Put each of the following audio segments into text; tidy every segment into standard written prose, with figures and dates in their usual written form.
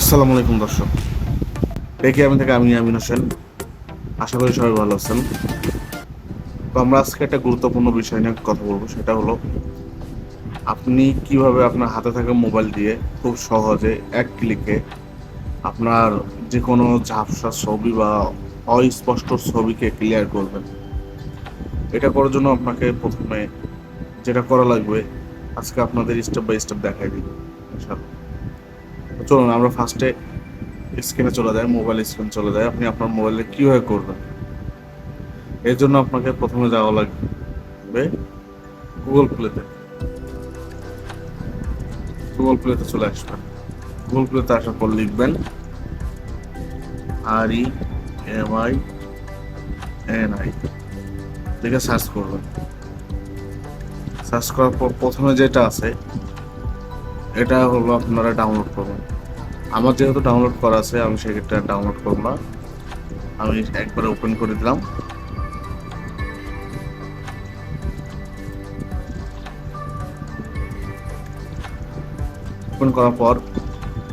আসসালামু আলাইকুম দর্শক, দেখি আমি থেকে আমি আমিন হোসেন। আশা করি সবাই ভালো আছেন। তো আমরা আজকে একটা গুরুত্বপূর্ণ বিষয় নিয়ে কথা বলবো, সেটা হলো আপনি কিভাবে আপনার হাতে থাকা মোবাইল দিয়ে খুব সহজে এক ক্লিকে আপনার যে কোনো ঝাপসা ছবি বা অস্পষ্ট ছবিকে ক্লিয়ার করবেন। এটা করার জন্য আপনাকে প্রথমে যেটা করা লাগবে আজকে আপনাদের স্টেপ বাই স্টেপ দেখাই দিব ইনশাআল্লাহ। তো চলুন আমরা ফার্স্টে স্ক্রিনে চলে যায়, মোবাইল স্ক্রিন চলে যায়। আপনি আপনার মোবাইলে কীভাবে করবেন, এর জন্য আপনাকে প্রথমে যাওয়া লাগবে গুগল প্লেতে। গুগল প্লেতে চলে আসবেন। গুগল প্লেতে আসার পর লিখবেন REMINI, লিখে সার্চ করবেন। সার্চ করার পর প্রথমে যেটা আছে এটা হলো আপনারা ডাউনলোড করবেন। আমার যেহেতু ডাউনলোড করা আছে আমি সেক্ষেত্রে ডাউনলোড করব না, আমি একবারে ওপেন করে দিলাম। ওপেন করার পর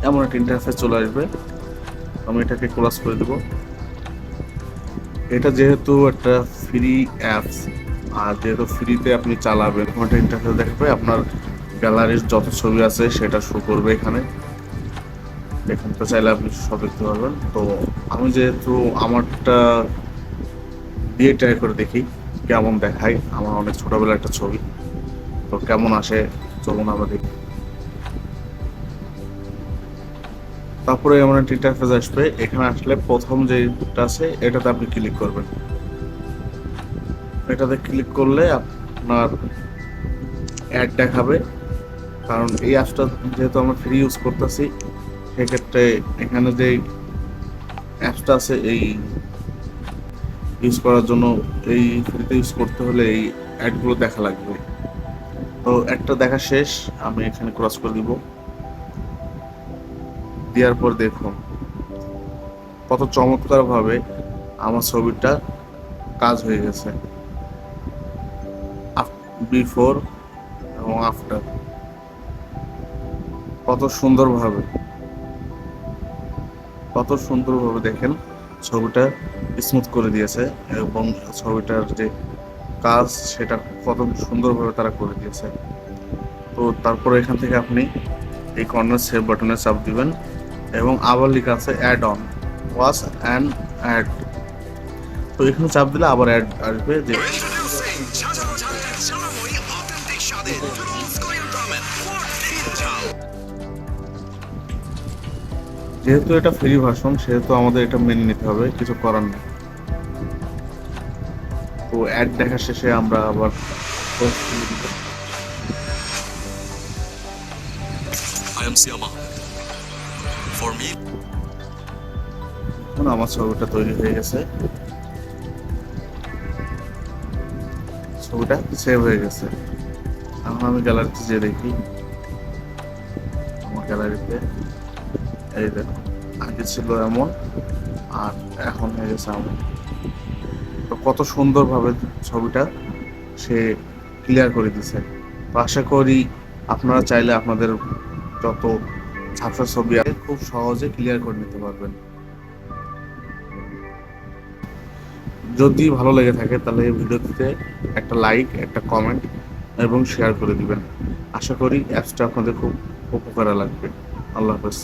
এমন একটা ইন্টারফেস চলে আসবে, আমি এটাকে ক্লোজ করে দেব। এটা যেহেতু একটা ফ্রি অ্যাপস, আর যেহেতু ফ্রিতে আপনি চালাবেন, একটা ইন্টারফেস দেখবে আপনার গ্যালারির যত ছবি আছে সেটা শো করবে এখানে। এখান থেকে চাইলে আপনি সব দেখতে পারবেন। তো আমি যেহেতু আমারটা দিয়ে ট্রাই করে দেখি কেমন দেখায়, আমার অনেক ছোটবেলার একটা ছবি, তো কেমন আসে চলুন আমরা দেখি। তারপরে এমন একটা ইন্টারফেস আসবে, এখানে আসলে প্রথম যেটা আছে এটাতে আপনি ক্লিক করবেন। এটাতে ক্লিক করলে আপনার অ্যাড দেখাবে, কারণ এই অ্যাপসটা যেহেতু আমরা ফ্রি ইউজ করতেছি সেক্ষেত্রে এখানে যে অ্যাপসটা আছে এই ইউজ করার জন্য, এই ফ্রিতে ইউজ করতে হলে এই অ্যাডগুলো দেখা লাগবে। তো একটা দেখা শেষ, আমি এখানে ক্রস করে দিব। দেওয়ার পর দেখুন কত চমৎকারভাবে আমার ছবিটা কাজ হয়ে গেছে, বিফোর এবং আফটার। কত সুন্দরভাবে দেখেন ছবিটা স্মুথ করে দিয়েছে, এবং ছবিটার যে কাজ সেটা কত সুন্দরভাবে তারা করে দিয়েছে। তো তারপরে এখান থেকে আপনি এই কর্নার সেভ বাটনে চাপ দিবেন, এবং আবার লেখা আছে add on watch and add. তো এখানে চাপ দিলে আবার অ্যাড আসবে, যে যেহেতু এটা ফ্রি ভার্সন সেহেতু আমাদের এটা মেনে নিতে হবে, কিছু করার নেই। তো অ্যাড দেখা শেষে আমরা আবার আমার ছবিটা তৈরি হয়ে গেছে, ছবিটা সেভ হয়ে গেছে। এখন আমি গ্যালারিতে যেয়ে দেখি, আমার গ্যালারিতে এই দেখো আগে ছিল এমন আর এখন হয়ে গেছে এমন। তো কত সুন্দরভাবে ছবিটা সে ক্লিয়ার করে দিছে। তো আশা করি আপনারা চাইলে আপনাদের যত ঝাপসা ছবি আছে খুব সহজে ক্লিয়ার করে নিতে পারবেন। যদি ভালো লেগে থাকে তাহলে এই ভিডিওটিতে একটা লাইক, একটা কমেন্ট এবং শেয়ার করে দিবেন। আশা করি অ্যাপসটা আপনাদের খুব উপকারে লাগবে। আল্লাহ হাফেজ।